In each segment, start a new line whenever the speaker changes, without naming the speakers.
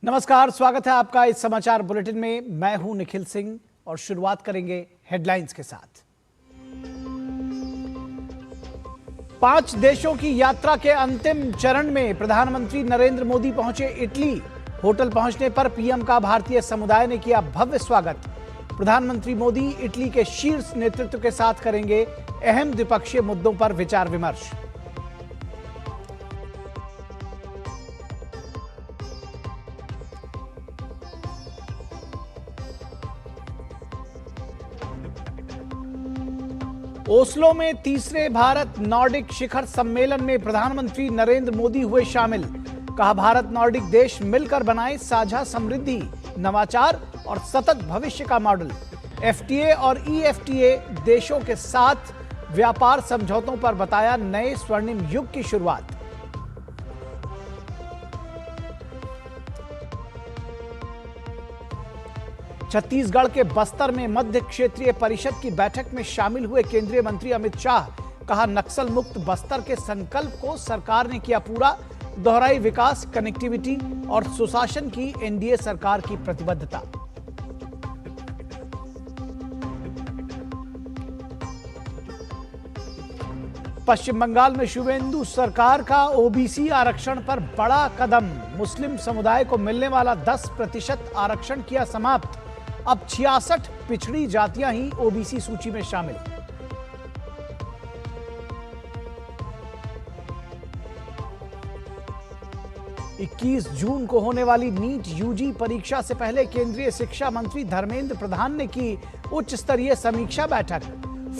नमस्कार, स्वागत है आपका इस समाचार बुलेटिन में। मैं हूं निखिल सिंह और शुरुआत करेंगे हेडलाइंस के साथ। 5 देशों की यात्रा के अंतिम चरण में प्रधानमंत्री नरेंद्र मोदी पहुंचे इटली। होटल पहुंचने पर पीएम का भारतीय समुदाय ने किया भव्य स्वागत। प्रधानमंत्री मोदी इटली के शीर्ष नेतृत्व के साथ करेंगे अहम द्विपक्षीय मुद्दों पर विचार विमर्श। ओस्लो में तीसरे भारत नॉर्डिक शिखर सम्मेलन में प्रधानमंत्री नरेंद्र मोदी हुए शामिल। कहा, भारत नॉर्डिक देश मिलकर बनाए साझा समृद्धि, नवाचार और सतत भविष्य का मॉडल। एफटीए और ईएफटीए देशों के साथ व्यापार समझौतों पर बताया नए स्वर्णिम युग की शुरुआत। छत्तीसगढ़ के बस्तर में मध्य क्षेत्रीय परिषद की बैठक में शामिल हुए केंद्रीय मंत्री अमित शाह। कहा, नक्सल मुक्त बस्तर के संकल्प को सरकार ने किया पूरा। दोहराई विकास, कनेक्टिविटी और सुशासन की एनडीए सरकार की प्रतिबद्धता। पश्चिम बंगाल में शुभेंदु सरकार का ओबीसी आरक्षण पर बड़ा कदम। मुस्लिम समुदाय को मिलने वाला 10% आरक्षण किया समाप्त। अब 66 पिछड़ी जातियां ही ओबीसी सूची में शामिल। इक्कीस जून को होने वाली नीट यूजी परीक्षा से पहले केंद्रीय शिक्षा मंत्री धर्मेंद्र प्रधान ने की उच्च स्तरीय समीक्षा बैठक।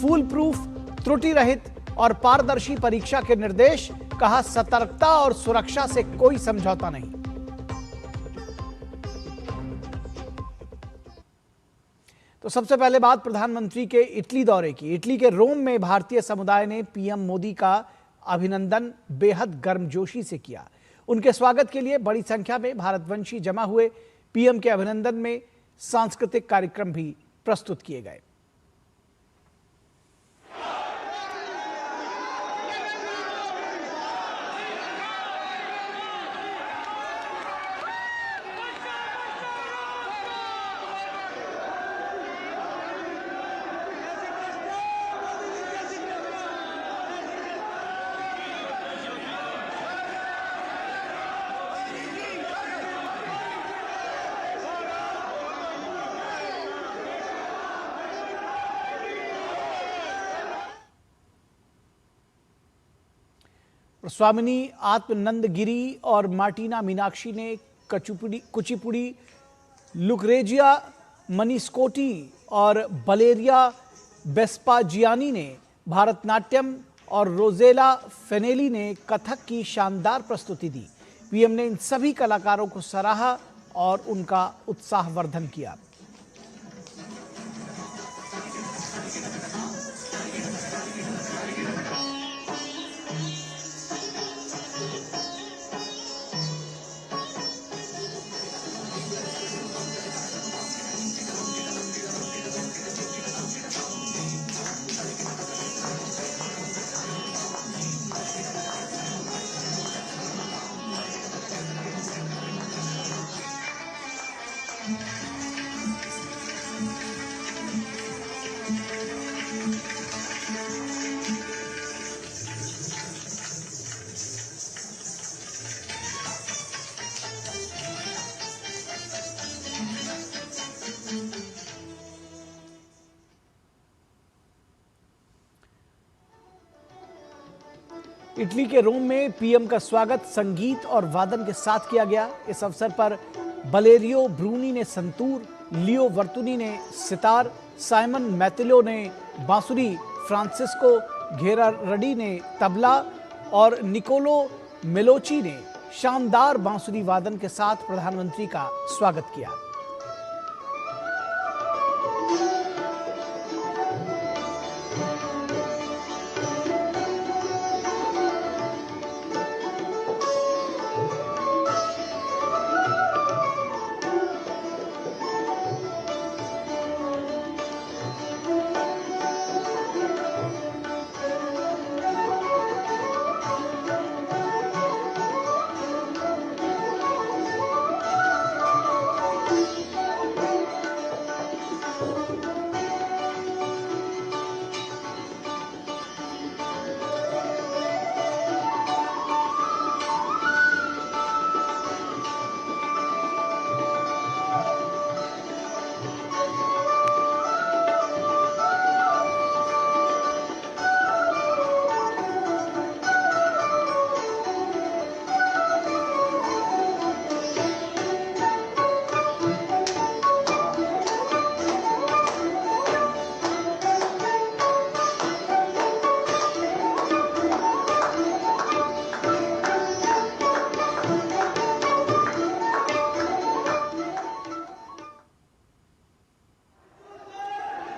फूल प्रूफ, त्रुटि रहित और पारदर्शी परीक्षा के निर्देश। कहा, सतर्कता और सुरक्षा से कोई समझौता नहीं। तो सबसे पहले बात प्रधानमंत्री के इटली दौरे की। इटली के रोम में भारतीय समुदाय ने पीएम मोदी का अभिनंदन बेहद गर्मजोशी से किया। उनके स्वागत के लिए बड़ी संख्या में भारतवंशी जमा हुए। पीएम के अभिनंदन में सांस्कृतिक कार्यक्रम भी प्रस्तुत किए गए। स्वामिनी आत्मनंदगिरी और मार्टिना मीनाक्षी ने कुचिपुड़ी, लुक्रेजिया मनिस्कोटी और बलेरिया बेस्पाजियानी ने भारतनाट्यम और रोजेला फेनेली ने कथक की शानदार प्रस्तुति दी। पीएम ने इन सभी कलाकारों को सराहा और उनका उत्साहवर्धन किया। इटली के रोम में पीएम का स्वागत संगीत और वादन के साथ किया गया। इस अवसर पर बलेरियो ब्रूनी ने संतूर, लियो वर्तुनी ने सितार, साइमन मैथिलो ने बांसुरी, फ्रांसिस्को घेरारडी ने तबला और निकोलो मेलोची ने शानदार बांसुरी वादन के साथ प्रधानमंत्री का स्वागत किया।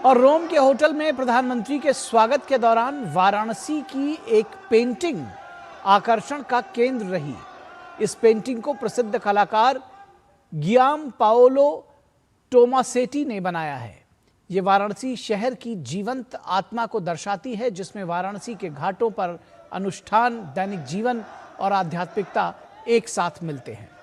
और रोम के होटल में प्रधानमंत्री के स्वागत के दौरान वाराणसी की एक पेंटिंग आकर्षण का केंद्र रही। इस पेंटिंग को प्रसिद्ध कलाकार गियाम पाओलो टोमासेटी ने बनाया है। ये वाराणसी शहर की जीवंत आत्मा को दर्शाती है, जिसमें वाराणसी के घाटों पर अनुष्ठान, दैनिक जीवन और आध्यात्मिकता एक साथ मिलते हैं।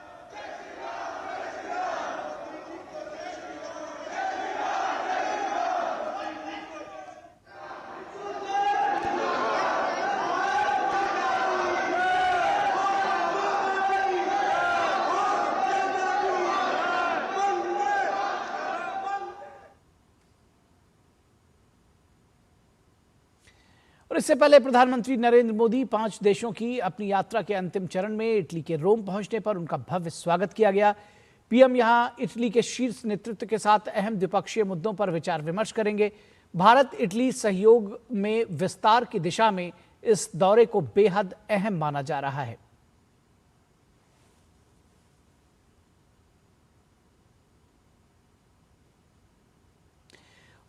और इससे पहले प्रधानमंत्री नरेंद्र मोदी 5 देशों की अपनी यात्रा के अंतिम चरण में इटली के रोम पहुंचने पर उनका भव्य स्वागत किया गया। पीएम यहां इटली के शीर्ष नेतृत्व के साथ अहम द्विपक्षीय मुद्दों पर विचार विमर्श करेंगे। भारत इटली सहयोग में विस्तार की दिशा में इस दौरे को बेहद अहम माना जा रहा है।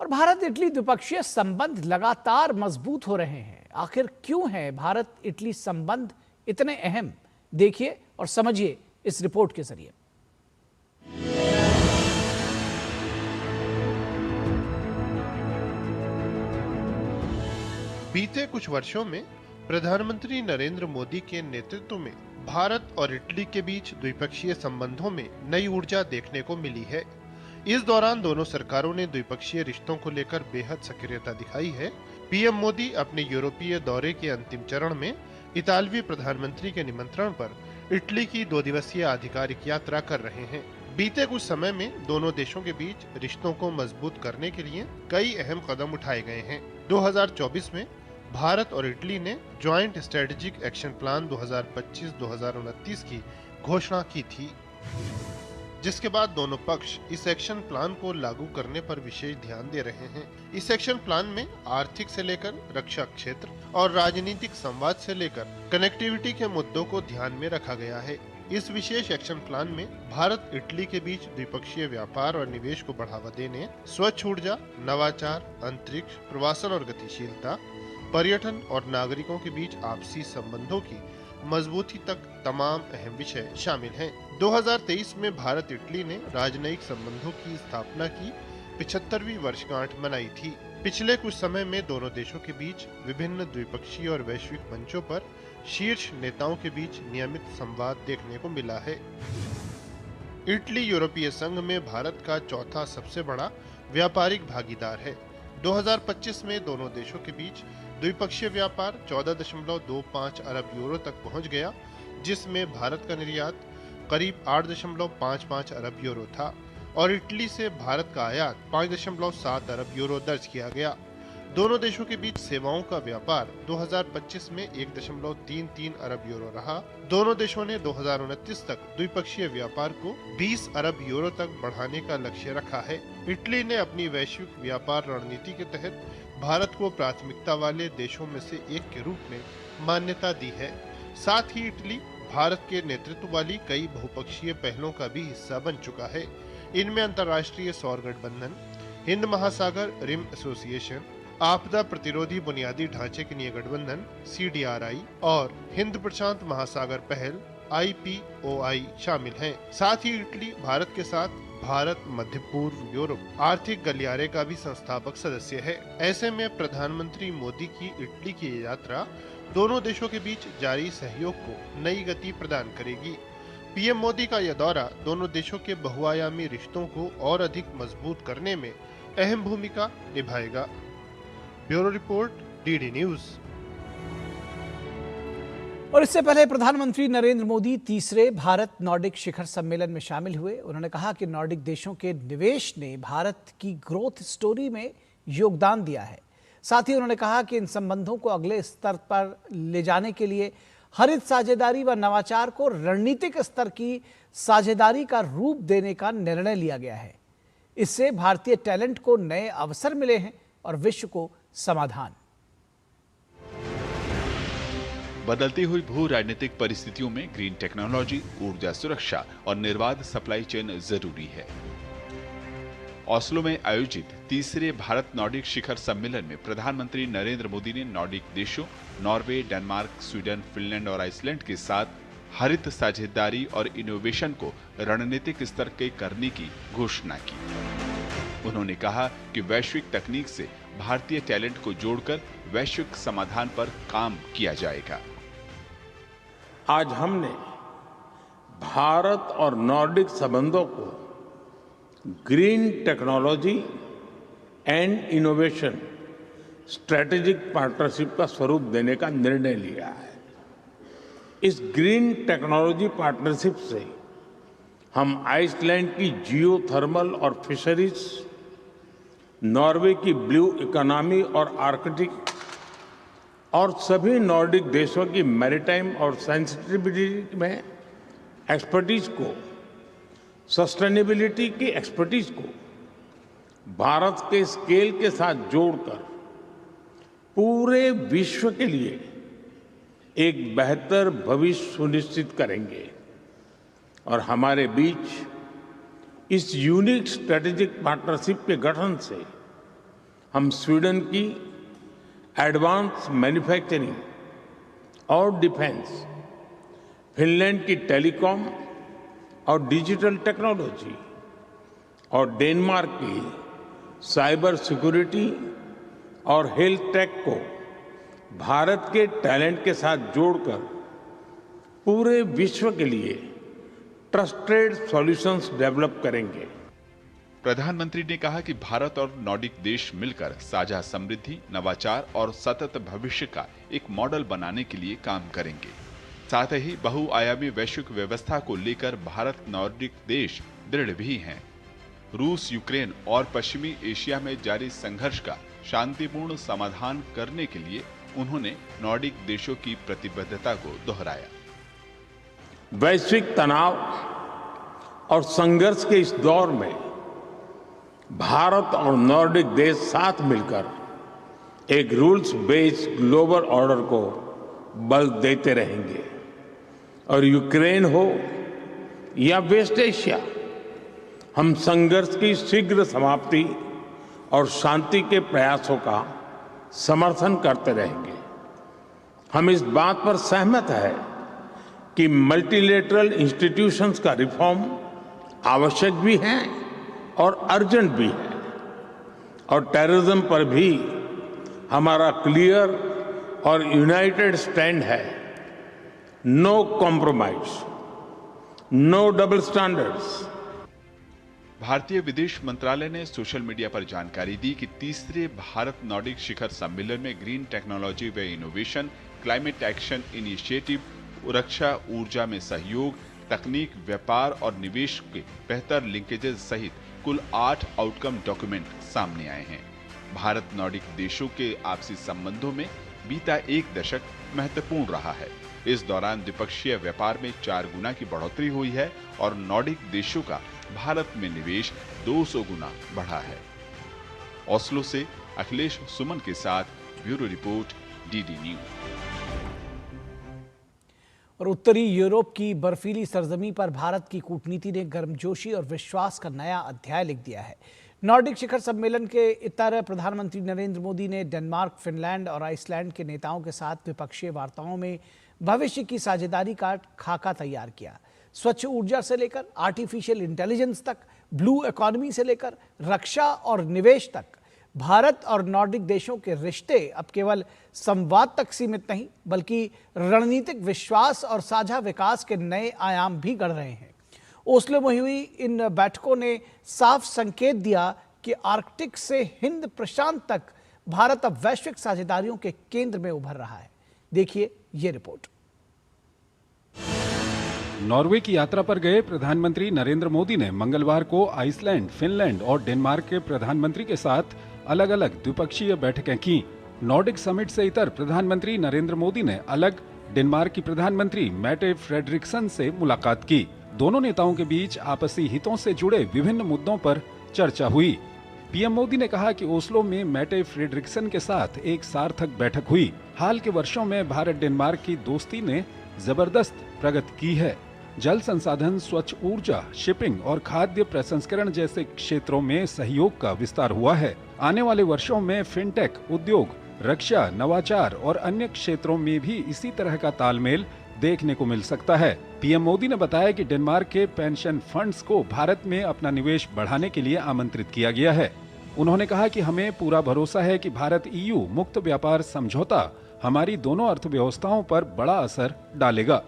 और भारत इटली द्विपक्षीय संबंध लगातार मजबूत हो रहे हैं। आखिर क्यों है भारत इटली संबंध इतने अहम? देखिए और समझिए इस रिपोर्ट के जरिए।
बीते कुछ वर्षों में प्रधानमंत्री नरेंद्र मोदी के नेतृत्व में भारत और इटली के बीच द्विपक्षीय संबंधों में नई ऊर्जा देखने को मिली है। इस दौरान दोनों सरकारों ने द्विपक्षीय रिश्तों को लेकर बेहद सक्रियता दिखाई है। पीएम मोदी अपने यूरोपीय दौरे के अंतिम चरण में इतालवी प्रधानमंत्री के निमंत्रण पर इटली की 2 दिवसीय आधिकारिक यात्रा कर रहे हैं। बीते कुछ समय में दोनों देशों के बीच रिश्तों को मजबूत करने के लिए कई अहम कदम उठाए गए हैं। 2024 में भारत और इटली ने ज्वाइंट स्ट्रेटेजिक एक्शन प्लान 2025-2029 की घोषणा की थी, जिसके बाद दोनों पक्ष इस एक्शन प्लान को लागू करने पर विशेष ध्यान दे रहे हैं। इस एक्शन प्लान में आर्थिक से लेकर रक्षा क्षेत्र और राजनीतिक संवाद से लेकर कनेक्टिविटी के मुद्दों को ध्यान में रखा गया है। इस विशेष एक्शन प्लान में भारत इटली के बीच द्विपक्षीय व्यापार और निवेश को बढ़ावा देने, स्वच्छ ऊर्जा, नवाचार, अंतरिक्ष, प्रवासन और गतिशीलता, पर्यटन और नागरिकों के बीच आपसी संबंधों की मजबूती तक तमाम अहम विषय शामिल हैं। 2023 में भारत इटली ने राजनयिक संबंधों की स्थापना की 75वीं वर्षगांठ मनाई थी। पिछले कुछ समय में दोनों देशों के बीच विभिन्न द्विपक्षीय और वैश्विक मंचों पर शीर्ष नेताओं के बीच नियमित संवाद देखने को मिला है। इटली यूरोपीय संघ में भारत का चौथा सबसे बड़ा व्यापारिक भागीदार है। 2025 में दोनों देशों के बीच द्विपक्षीय व्यापार 14.25 अरब यूरो तक पहुंच गया, जिसमें भारत का निर्यात करीब 8.55 अरब यूरो था और इटली से भारत का आयात 5.7 अरब यूरो दर्ज किया गया। दोनों देशों के बीच सेवाओं का व्यापार 2025 में 1.33 अरब यूरो रहा। दोनों देशों ने 2029 तक द्विपक्षीय व्यापार को 20 अरब यूरो तक बढ़ाने का लक्ष्य रखा है। इटली ने अपनी वैश्विक व्यापार रणनीति के तहत भारत को प्राथमिकता वाले देशों में से एक के रूप में मान्यता दी है। साथ ही इटली भारत के नेतृत्व वाली कई बहुपक्षीय पहलों का भी हिस्सा बन चुका है। इनमें अंतर्राष्ट्रीय सौर गठबंधन, हिंद महासागर रिम एसोसिएशन, आपदा प्रतिरोधी बुनियादी ढांचे के लिए गठबंधन CDRI और हिंद प्रशांत महासागर पहल IPOI शामिल हैं। साथ ही इटली भारत के साथ भारत मध्य पूर्व यूरोप आर्थिक गलियारे का भी संस्थापक सदस्य है। ऐसे में प्रधानमंत्री मोदी की इटली की यात्रा दोनों देशों के बीच जारी सहयोग को नई गति प्रदान करेगी। पीएम मोदी का यह दौरा दोनों देशों के बहुआयामी रिश्तों को और अधिक मजबूत करने में अहम भूमिका निभाएगा। Bureau report, DD news.
और इससे पहले प्रधानमंत्री नरेंद्र मोदी तीसरे भारत नॉर्डिक शिखर सम्मेलन में शामिल हुए। उन्होंने कहा कि नॉर्डिक देशों के निवेश ने भारत की ग्रोथ स्टोरी में योगदान दिया है। साथ ही उन्होंने कहा कि इन संबंधों को अगले स्तर पर ले जाने के लिए हरित साझेदारी व नवाचार को रणनीतिक स्तर की साझेदारी का रूप देने का निर्णय लिया गया है। इससे भारतीय टैलेंट को नए अवसर मिले हैं और विश्व को समाधान।
बदलती हुई भू राजनीतिक परिस्थितियों में ग्रीन टेक्नोलॉजी, ऊर्जा सुरक्षा और निर्बाध सप्लाई चेन जरूरी है। ओस्लो में आयोजित तीसरे भारत नॉर्डिक शिखर सम्मेलन में प्रधानमंत्री नरेंद्र मोदी ने नॉर्डिक देशों नॉर्वे, डेनमार्क, स्वीडन, फिनलैंड और आइसलैंड के साथ हरित साझेदारी और इनोवेशन को रणनीतिक स्तर के करने की घोषणा की। उन्होंने कहा कि वैश्विक तकनीक से भारतीय टैलेंट को जोड़कर वैश्विक समाधान पर काम किया जाएगा।
आज हमने भारत और नॉर्डिक संबंधों को green technology and innovation strategic partnership का स्वरूप देने का निर्णय लिया है। इस ग्रीन टेक्नोलॉजी पार्टनरशिप से हम आइसलैंड की जियोथर्मल और फिशरीज, नॉर्वे की ब्लू इकोनॉमी और आर्कटिक और सभी नॉर्डिक देशों की मैरीटाइम और सेंसिटिविटी में एक्सपर्टीज को, सस्टेनेबिलिटी की एक्सपर्टीज को भारत के स्केल के साथ जोड़कर पूरे विश्व के लिए एक बेहतर भविष्य सुनिश्चित करेंगे। और हमारे बीच इस यूनिक स्ट्रेटेजिक पार्टनरशिप के गठन से हम स्वीडन की एडवांस मैन्युफैक्चरिंग और डिफेंस, फिनलैंड की टेलीकॉम और डिजिटल टेक्नोलॉजी और डेनमार्क की साइबर सिक्योरिटी और हेल्थ टेक को भारत के टैलेंट के साथ जोड़कर पूरे विश्व के लिए ट्रस्टेड सॉल्यूशंस डेवलप करेंगे।
प्रधानमंत्री ने कहा कि भारत और नॉर्डिक देश मिलकर साझा समृद्धि, नवाचार और सतत भविष्य का एक मॉडल बनाने के लिए काम करेंगे। साथ ही बहुआयामी वैश्विक व्यवस्था को लेकर भारत नॉर्डिक देश दृढ़ भी हैं। रूस, यूक्रेन और पश्चिमी एशिया में जारी संघर्ष का शांतिपूर्ण समाधान करने के लिए उन्होंने नॉर्डिक देशों की प्रतिबद्धता को दोहराया।
वैश्विक तनाव और संघर्ष के इस दौर में भारत और नॉर्डिक देश साथ मिलकर एक रूल्स बेस्ड ग्लोबल ऑर्डर को बल देते रहेंगे। और यूक्रेन हो या वेस्ट एशिया, हम संघर्ष की शीघ्र समाप्ति और शांति के प्रयासों का समर्थन करते रहेंगे। हम इस बात पर सहमत हैं कि मल्टीलेटरल इंस्टीट्यूशंस का रिफॉर्म आवश्यक भी है और अर्जेंट भी है। और टेररिज्म पर भी हमारा क्लियर और यूनाइटेड स्टैंड है। No compromise, no double standards.
भारतीय विदेश मंत्रालय ने सोशल मीडिया पर जानकारी दी कि तीसरे भारत नॉर्डिक शिखर सम्मेलन में ग्रीन टेक्नोलॉजी व इनोवेशन, क्लाइमेट एक्शन इनिशिएटिव, रक्षा, ऊर्जा में सहयोग, तकनीक, व्यापार और निवेश के बेहतर लिंकेजेस सहित कुल 8 आउटकम डॉक्यूमेंट सामने आए हैं। भारत नॉर्डिक देशों के आपसी संबंधों में बीता एक दशक महत्वपूर्ण रहा है। इस दौरान द्विपक्षीय व्यापार में 4 गुना की बढ़ोतरी हुई है और नॉर्डिक देशों का भारत में निवेश 200 गुना बढ़ा है। ओस्लो से अखिलेश सुमन के साथ ब्यूरो रिपोर्ट, डीडी न्यूज।
और उत्तरी यूरोप की बर्फीली सरजमी पर भारत की कूटनीति ने गर्मजोशी और विश्वास का नया अध्याय लिख दिया है। नॉर्डिक शिखर सम्मेलन के इतर प्रधानमंत्री नरेंद्र मोदी ने डेनमार्क, फिनलैंड और आइसलैंड के नेताओं के साथ द्विपक्षीय वार्ताओं में भविष्य की साझेदारी का खाका तैयार किया। स्वच्छ ऊर्जा से लेकर आर्टिफिशियल इंटेलिजेंस तक, ब्लू इकोनॉमी से लेकर रक्षा और निवेश तक, भारत और नॉर्डिक देशों के रिश्ते अब केवल संवाद तक सीमित नहीं बल्कि रणनीतिक विश्वास और साझा विकास के नए आयाम भी गढ़ रहे हैं। ओस्लो में हुई इन बैठकों ने साफ संकेत दिया कि आर्कटिक से हिंद प्रशांत तक भारत अब वैश्विक साझेदारियों के केंद्र में उभर रहा है। देखिए ये रिपोर्ट।
नॉर्वे की यात्रा पर गए प्रधानमंत्री नरेंद्र मोदी ने मंगलवार को आइसलैंड, फिनलैंड और डेनमार्क के प्रधानमंत्री के साथ अलग अलग द्विपक्षीय बैठकें की। नॉर्डिक समिट से इतर प्रधानमंत्री नरेंद्र मोदी ने अलग डेनमार्क की प्रधानमंत्री मैटे फ्रेडरिक्सन से मुलाकात की। दोनों नेताओं के बीच आपसी हितों से जुड़े विभिन्न मुद्दों पर चर्चा हुई। पीएम मोदी ने कहा कि ओस्लो में मैटे फ्रेडरिक्सन के साथ एक सार्थक बैठक हुई। हाल के वर्षों में भारत डेनमार्क की दोस्ती ने जबरदस्त प्रगति की है। जल संसाधन, स्वच्छ ऊर्जा, शिपिंग और खाद्य प्रसंस्करण जैसे क्षेत्रों में सहयोग का विस्तार हुआ है। आने वाले वर्षों में फिनटेक, उद्योग, रक्षा, नवाचार और अन्य क्षेत्रों में भी इसी तरह का तालमेल देखने को मिल सकता है। पीएम मोदी ने बताया कि डेनमार्क के पेंशन फंड्स को भारत में अपना निवेश बढ़ाने के लिए आमंत्रित किया गया है। उन्होंने कहा कि हमें पूरा भरोसा है कि भारत EU मुक्त व्यापार समझौता हमारी दोनों अर्थव्यवस्थाओं पर बड़ा असर डालेगा।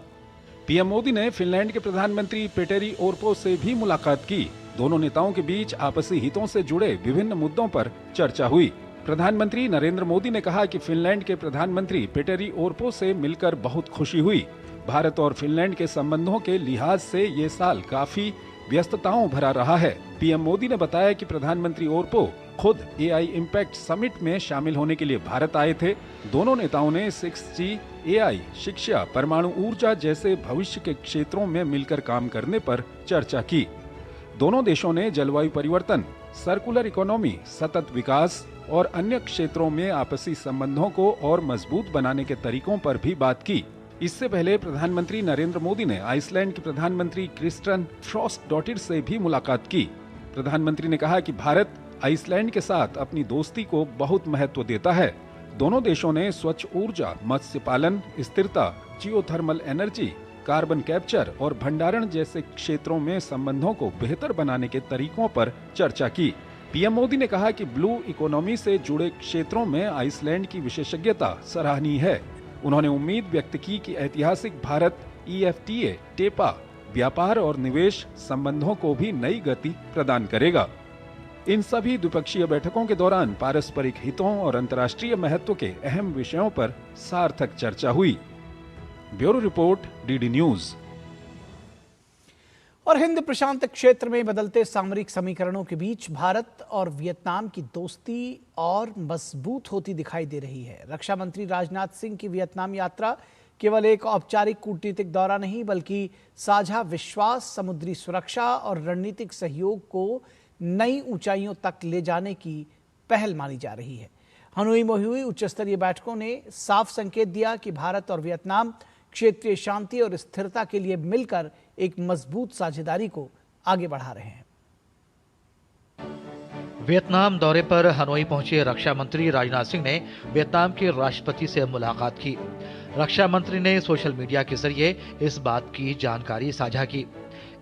पीएम मोदी ने फिनलैंड के प्रधानमंत्री पेटेरी ओर्पो से भी मुलाकात की। दोनों नेताओं के बीच आपसी हितों से जुड़े विभिन्न मुद्दों पर चर्चा हुई। प्रधानमंत्री नरेंद्र मोदी ने कहा कि फिनलैंड के प्रधानमंत्री पेटेरी ओर्पो से मिलकर बहुत खुशी हुई। भारत और फिनलैंड के संबंधों के लिहाज से ये साल काफी व्यस्तताओं भरा रहा है। पीएम मोदी ने बताया कि प्रधानमंत्री ओर्पो खुद AI इम्पैक्ट समिट में शामिल होने के लिए भारत आए थे। दोनों नेताओं ने 6G, AI, शिक्षा, परमाणु ऊर्जा जैसे भविष्य के क्षेत्रों में मिलकर काम करने पर चर्चा की। दोनों देशों ने जलवायु परिवर्तन, सर्कुलर इकोनॉमी, सतत विकास और अन्य क्षेत्रों में आपसी संबंधों को और मजबूत बनाने के तरीकों पर भी बात की। इससे पहले प्रधानमंत्री नरेंद्र मोदी ने आइसलैंड के प्रधानमंत्री क्रिस्टन फ्रॉस्टडॉटिर से भी मुलाकात की। प्रधानमंत्री ने कहा कि भारत आइसलैंड के साथ अपनी दोस्ती को बहुत महत्व देता है। दोनों देशों ने स्वच्छ ऊर्जा, मत्स्य पालन, स्थिरता, जियोथर्मल एनर्जी, कार्बन कैप्चर और भंडारण जैसे क्षेत्रों में संबंधों को बेहतर बनाने के तरीकों पर चर्चा की। पीएम मोदी ने कहा कि ब्लू इकोनॉमी से जुड़े क्षेत्रों में आइसलैंड की विशेषज्ञता सराहनीय है। उन्होंने उम्मीद व्यक्त की कि ऐतिहासिक भारत EFTA, टेपा, व्यापार और निवेश संबंधों को भी नई गति प्रदान करेगा। इन सभी द्विपक्षीय बैठकों के दौरान पारस्परिक हितों और अंतर्राष्ट्रीय महत्व के अहम विषयों पर सार्थक चर्चा हुई। Bureau report, DD news.
और हिंद प्रशांत क्षेत्र में बदलते सामरिक समीकरणों के बीच भारत और वियतनाम की दोस्ती और मजबूत होती दिखाई दे रही है। रक्षा मंत्री राजनाथ सिंह की वियतनाम यात्रा केवल एक औपचारिक कूटनीतिक दौरा नहीं, बल्कि साझा विश्वास, समुद्री सुरक्षा और रणनीतिक सहयोग को नई ऊंचाइयों तक ले जाने की पहल मानी जा रही है। हनोई में हुई उच्च स्तरीय बैठकों ने साफ संकेत दिया कि भारत और वियतनाम क्षेत्रीय शांति और स्थिरता के लिए मिलकर एक मजबूत साझेदारी को आगे बढ़ा रहे हैं।
वियतनाम दौरे पर हनोई पहुंचे रक्षा मंत्री राजनाथ सिंह ने वियतनाम के राष्ट्रपति से मुलाकात की। रक्षा मंत्री ने सोशल मीडिया के जरिए इस बात की जानकारी साझा की।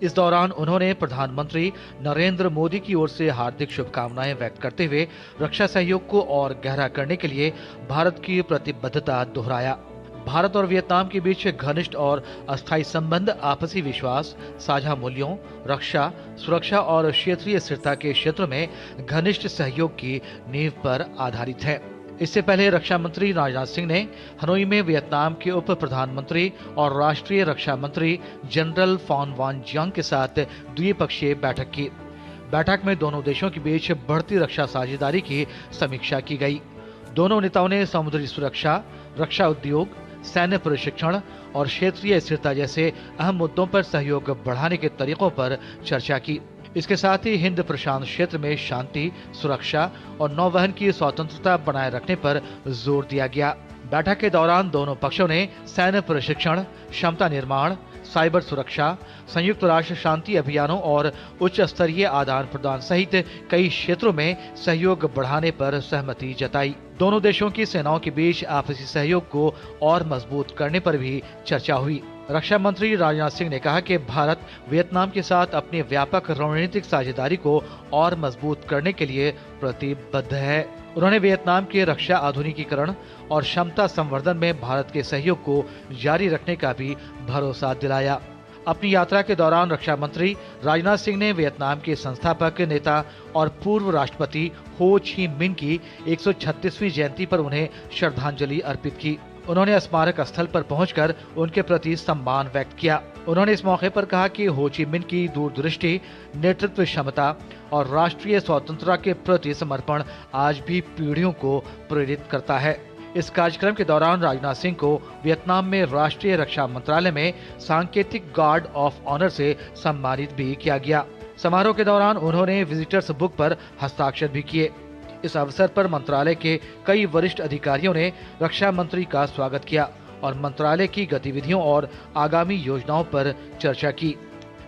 इस दौरान उन्होंने प्रधानमंत्री नरेंद्र मोदी की ओर से हार्दिक शुभकामनाएं व्यक्त करते हुए रक्षा सहयोग को और गहरा करने के लिए भारत की प्रतिबद्धता दोहराया। भारत और वियतनाम के बीच घनिष्ठ और अस्थायी संबंध आपसी विश्वास, साझा मूल्यों, रक्षा, सुरक्षा और क्षेत्रीय स्थिरता के क्षेत्र में घनिष्ठ सहयोग की नींव पर आधारित है। इससे पहले रक्षा मंत्री राजनाथ सिंह ने हनोई में वियतनाम के उप प्रधानमंत्री और राष्ट्रीय रक्षा मंत्री जनरल फॉन वान जियांग के साथ द्विपक्षीय बैठक की। बैठक में दोनों देशों के बीच बढ़ती रक्षा साझेदारी की समीक्षा की गई। दोनों नेताओं ने समुद्री सुरक्षा, रक्षा उद्योग, सैन्य प्रशिक्षण और क्षेत्रीय स्थिरता जैसे अहम मुद्दों पर सहयोग बढ़ाने के तरीकों पर चर्चा की। इसके साथ ही हिंद प्रशांत क्षेत्र में शांति, सुरक्षा और नौवहन की स्वतंत्रता बनाए रखने पर जोर दिया गया। बैठक के दौरान दोनों पक्षों ने सैन्य प्रशिक्षण, क्षमता निर्माण, साइबर सुरक्षा, संयुक्त राष्ट्र शांति अभियानों और उच्च स्तरीय आदान प्रदान सहित कई क्षेत्रों में सहयोग बढ़ाने पर सहमति जताई। दोनों देशों की सेनाओं के बीच आपसी सहयोग को और मजबूत करने पर भी चर्चा हुई। रक्षा मंत्री राजनाथ सिंह ने कहा कि भारत वियतनाम के साथ अपनी व्यापक रणनीतिक साझेदारी को और मजबूत करने के लिए प्रतिबद्ध है। उन्होंने वियतनाम के रक्षा आधुनिकीकरण और क्षमता संवर्धन में भारत के सहयोग को जारी रखने का भी भरोसा दिलाया। अपनी यात्रा के दौरान रक्षा मंत्री राजनाथ सिंह ने वियतनाम के संस्थापक नेता और पूर्व राष्ट्रपति हो ची मिन की 136वीं जयंती पर उन्हें श्रद्धांजलि अर्पित की। उन्होंने स्मारक स्थल पर पहुंचकर उनके प्रति सम्मान व्यक्त किया। उन्होंने इस मौके पर कहा कि हो ची मिन की दूरदृष्टि, नेतृत्व क्षमता और राष्ट्रीय स्वतंत्रता के प्रति समर्पण आज भी पीढ़ियों को प्रेरित करता है। इस कार्यक्रम के दौरान राजनाथ सिंह को वियतनाम में राष्ट्रीय रक्षा मंत्रालय में सांकेतिक गार्ड ऑफ ऑनर से सम्मानित भी किया गया। समारोह के दौरान उन्होंने विजिटर्स बुक पर हस्ताक्षर भी किए। इस अवसर पर मंत्रालय के कई वरिष्ठ अधिकारियों ने रक्षा मंत्री का स्वागत किया। और मंत्रालय की गतिविधियों और आगामी योजनाओं पर चर्चा की।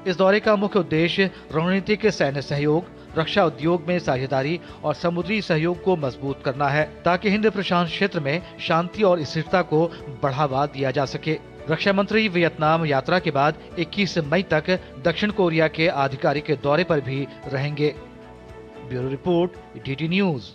इस दौरे का मुख्य उद्देश्य रणनीतिक सैन्य सहयोग, रक्षा उद्योग में साझेदारी और समुद्री सहयोग को मजबूत करना है, ताकि हिंद प्रशांत क्षेत्र में शांति और स्थिरता को बढ़ावा दिया जा सके। रक्षा मंत्री वियतनाम यात्रा के बाद 21 मई तक दक्षिण कोरिया के आधिकारिक दौरे पर भी रहेंगे। Bureau report, DD news.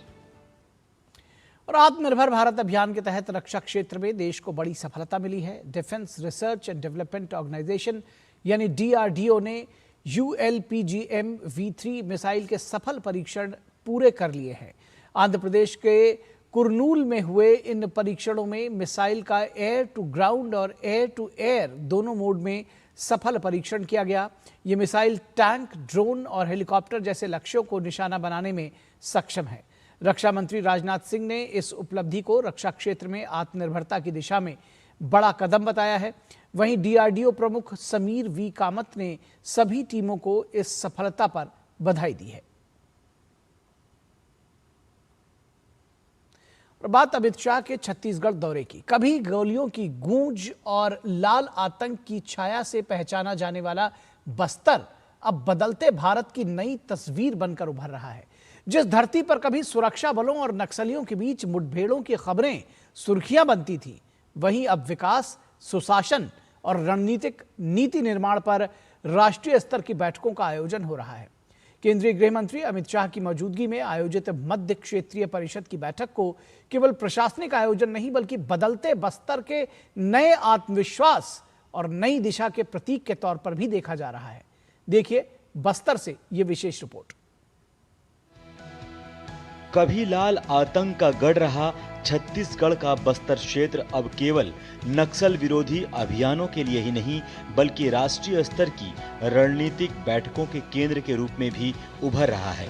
और आत्मनिर्भर भारत अभियान के तहत रक्षा क्षेत्र में देश को बड़ी सफलता मिली है। Defence research and development organisation यानी DRDO ने ULPGM V3 मिसाइल के सफल परीक्षण पूरे कर लिए हैं। आंध्र प्रदेश के कुरनूल में हुए इन परीक्षणों में मिसाइल का एयर टू ग्राउंड और एयर टू एयर दोनों मोड में सफल परीक्षण किया गया। ये मिसाइल टैंक, ड्रोन और हेलीकॉप्टर जैसे लक्ष्यों को निशाना बनाने में सक्षम है। रक्षा मंत्री राजनाथ सिंह ने इस उपलब्धि को रक्षा क्षेत्र में आत्मनिर्भरता की दिशा में बड़ा कदम बताया है। वहीं DRDO प्रमुख समीर V कामत ने सभी टीमों को इस सफलता पर बधाई दी है। और बात अमित शाह के छत्तीसगढ़ दौरे की। कभी गोलियों की गूंज और लाल आतंक की छाया से पहचाना जाने वाला बस्तर अब बदलते भारत की नई तस्वीर बनकर उभर रहा है। जिस धरती पर कभी सुरक्षा बलों और नक्सलियों के बीच मुठभेड़ों की खबरें सुर्खियां बनती थी, वहीं अब विकास, सुशासन और रणनीतिक नीति निर्माण पर राष्ट्रीय स्तर की बैठकों का आयोजन हो रहा है। केंद्रीय गृह मंत्री अमित शाह की मौजूदगी में आयोजित मध्य क्षेत्रीय परिषद की बैठक को केवल प्रशासनिक आयोजन नहीं बल्कि बदलते बस्तर के नए आत्मविश्वास और नई दिशा के प्रतीक के तौर पर भी देखा जा रहा है। देखिए बस्तर से ये विशेष रिपोर्ट।
कभी लाल आतंक का गढ़ रहा छत्तीसगढ़ का बस्तर क्षेत्र अब केवल नक्सल विरोधी अभियानों के लिए ही नहीं बल्कि राष्ट्रीय स्तर की रणनीतिक बैठकों के केंद्र के रूप में भी उभर रहा है।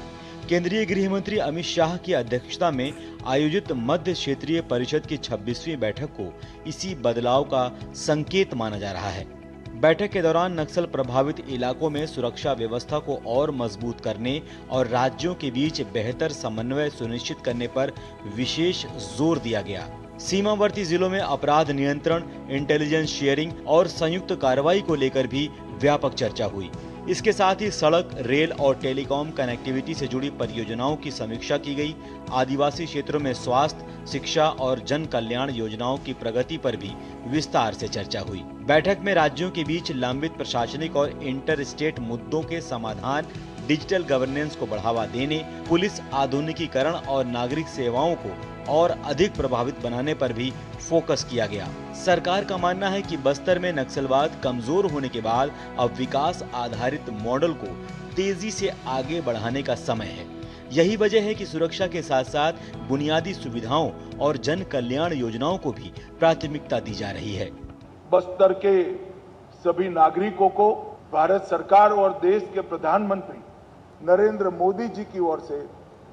केंद्रीय गृह मंत्री अमित शाह की अध्यक्षता में आयोजित मध्य क्षेत्रीय परिषद की 26वीं बैठक को इसी बदलाव का संकेत माना जा रहा है। बैठक के दौरान नक्सल प्रभावित इलाकों में सुरक्षा व्यवस्था को और मजबूत करने और राज्यों के बीच बेहतर समन्वय सुनिश्चित करने पर विशेष जोर दिया गया। सीमावर्ती जिलों में अपराध नियंत्रण, इंटेलिजेंस शेयरिंग और संयुक्त कार्रवाई को लेकर भी व्यापक चर्चा हुई। इसके साथ ही सड़क, रेल और टेलीकॉम कनेक्टिविटी से जुड़ी परियोजनाओं की समीक्षा की गई। आदिवासी क्षेत्रों में स्वास्थ्य, शिक्षा और जन कल्याण योजनाओं की प्रगति पर भी विस्तार से चर्चा हुई। बैठक में राज्यों के बीच लंबित प्रशासनिक और इंटर स्टेट मुद्दों के समाधान, डिजिटल गवर्नेंस को बढ़ावा देने, पुलिस आधुनिकीकरण और नागरिक सेवाओं को और अधिक प्रभावित बनाने पर भी फोकस किया गया। सरकार का मानना है कि बस्तर में नक्सलवाद कमजोर होने के बाद अब विकास आधारित मॉडल को तेजी से आगे बढ़ाने का समय है। यही वजह है कि सुरक्षा के साथ साथ बुनियादी सुविधाओं और जन कल्याण योजनाओं को भी प्राथमिकता दी जा रही है।
बस्तर के सभी नागरिकों को भारत सरकार और देश के प्रधानमंत्री नरेंद्र मोदी जी की ओर से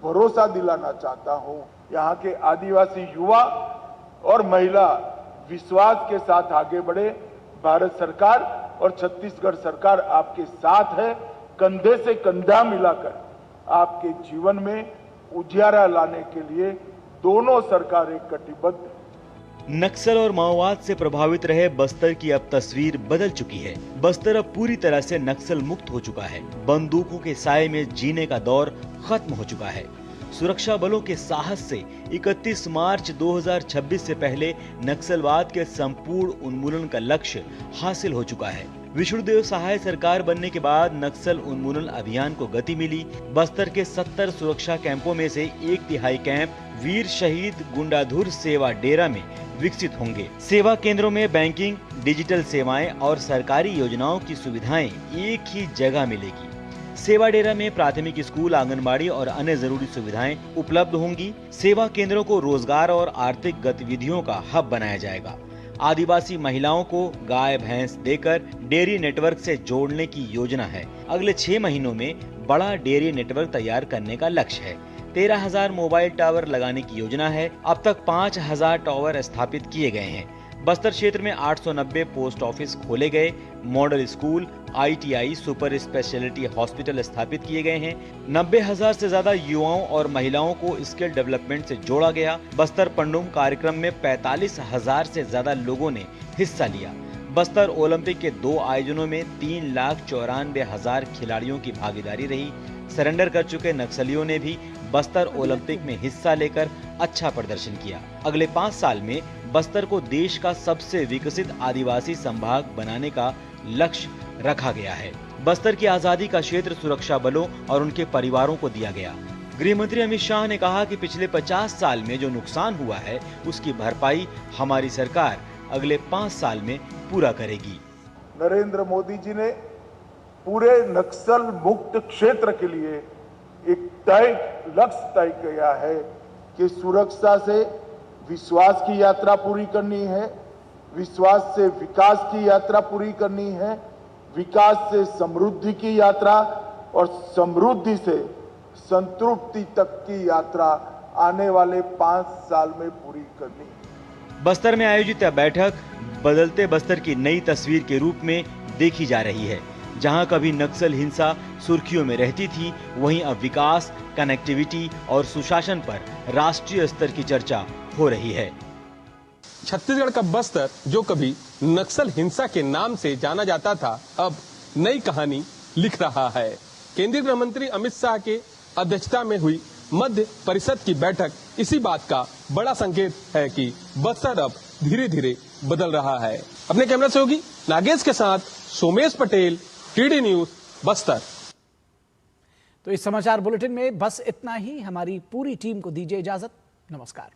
भरोसा दिलाना चाहता हूं। यहाँ के आदिवासी युवा और महिला विश्वास के साथ आगे बढ़े। भारत सरकार और छत्तीसगढ़ सरकार आपके साथ है। कंधे से कंधा मिलाकर आपके जीवन में उजियारा लाने के लिए दोनों सरकारें कटिबद्ध हैं।
नक्सल और माओवाद से प्रभावित रहे बस्तर की अब तस्वीर बदल चुकी है। बस्तर अब पूरी तरह से नक्सल मुक्त हो चुका है। बंदूकों के साए में जीने का दौर खत्म हो चुका है। सुरक्षा बलों के साहस से 31 मार्च 2026 से पहले नक्सलवाद के संपूर्ण उन्मूलन का लक्ष्य हासिल हो चुका है। विष्णुदेव सहाय सरकार बनने के बाद नक्सल उन्मूलन अभियान को गति मिली। बस्तर के 70 सुरक्षा कैंपों में से 1/3 कैंप वीर शहीद गुंडाधुर सेवा डेरा में विकसित होंगे। सेवा केंद्रों में बैंकिंग, डिजिटल सेवाएं और सरकारी योजनाओं की सुविधाएं एक ही जगह मिलेगी। सेवा डेरा में प्राथमिक स्कूल, आंगनबाड़ी और अन्य जरूरी सुविधाएं उपलब्ध होंगी। सेवा केंद्रों को रोजगार और आर्थिक गतिविधियों का हब बनाया जाएगा। आदिवासी महिलाओं को गाय भैंस देकर डेयरी नेटवर्क से जोड़ने की योजना है। अगले 6 महीनों में बड़ा डेयरी नेटवर्क तैयार करने का लक्ष्य है। 13,000 मोबाइल टावर लगाने की योजना है। अब तक 5,000 टावर स्थापित किए गए हैं। बस्तर क्षेत्र में 890 पोस्ट ऑफिस खोले गए, model school, ITI, super speciality hospital स्थापित किए गए हैं। 90,000 से ज्यादा युवाओं और महिलाओं को स्किल डेवलपमेंट से जोड़ा गया। बस्तर पंडुम कार्यक्रम में 45,000 से ज्यादा लोगों ने हिस्सा लिया। बस्तर ओलंपिक के 2 आयोजनों में 3,94,000 खिलाड़ियों की भागीदारी रही। सरेंडर कर चुके नक्सलियों ने भी बस्तर ओलंपिक में हिस्सा लेकर अच्छा प्रदर्शन किया। अगले 5 साल में बस्तर को देश का सबसे विकसित आदिवासी संभाग बनाने का लक्ष्य रखा गया है। बस्तर की आजादी का क्षेत्र सुरक्षा बलों और उनके परिवारों को दिया गया। गृह मंत्री अमित शाह ने कहा कि पिछले 50 साल में जो नुकसान हुआ है उसकी भरपाई हमारी सरकार अगले 5 साल में पूरा करेगी।
नरेंद्र मोदी जी ने पूरे नक्सल मुक्त क्षेत्र के लिए एक लक्ष्य तय किया है कि सुरक्षा से विश्वास की यात्रा पूरी करनी है, विश्वास से विकास की यात्रा पूरी करनी है, विकास से समृद्धि की यात्रा और समृद्धि से संतृप्ति तक की यात्रा आने वाले 5 साल में पूरी करनी है।
बस्तर में आयोजित यह बैठक बदलते बस्तर की नई तस्वीर के रूप में देखी जा रही है। जहां कभी नक्सल हिंसा सुर्खियों में रहती थी, वहीं अब विकास, कनेक्टिविटी और सुशासन पर राष्ट्रीय स्तर की चर्चा हो रही है।
छत्तीसगढ़ का बस्तर जो कभी नक्सल हिंसा के नाम से जाना जाता था, अब नई कहानी लिख रहा है। केंद्रीय गृह मंत्री अमित शाह के अध्यक्षता में हुई मध्य परिषद की बैठक इसी बात का बड़ा संकेत है कि बस्तर अब धीरे धीरे बदल रहा है। अपने कैमरा सहयोगी नागेश के साथ सोमेश पटेल, TD न्यूज, बस्तर।
तो इस समाचार बुलेटिन में बस इतना ही। हमारी पूरी टीम को दीजिए इजाजत। नमस्कार।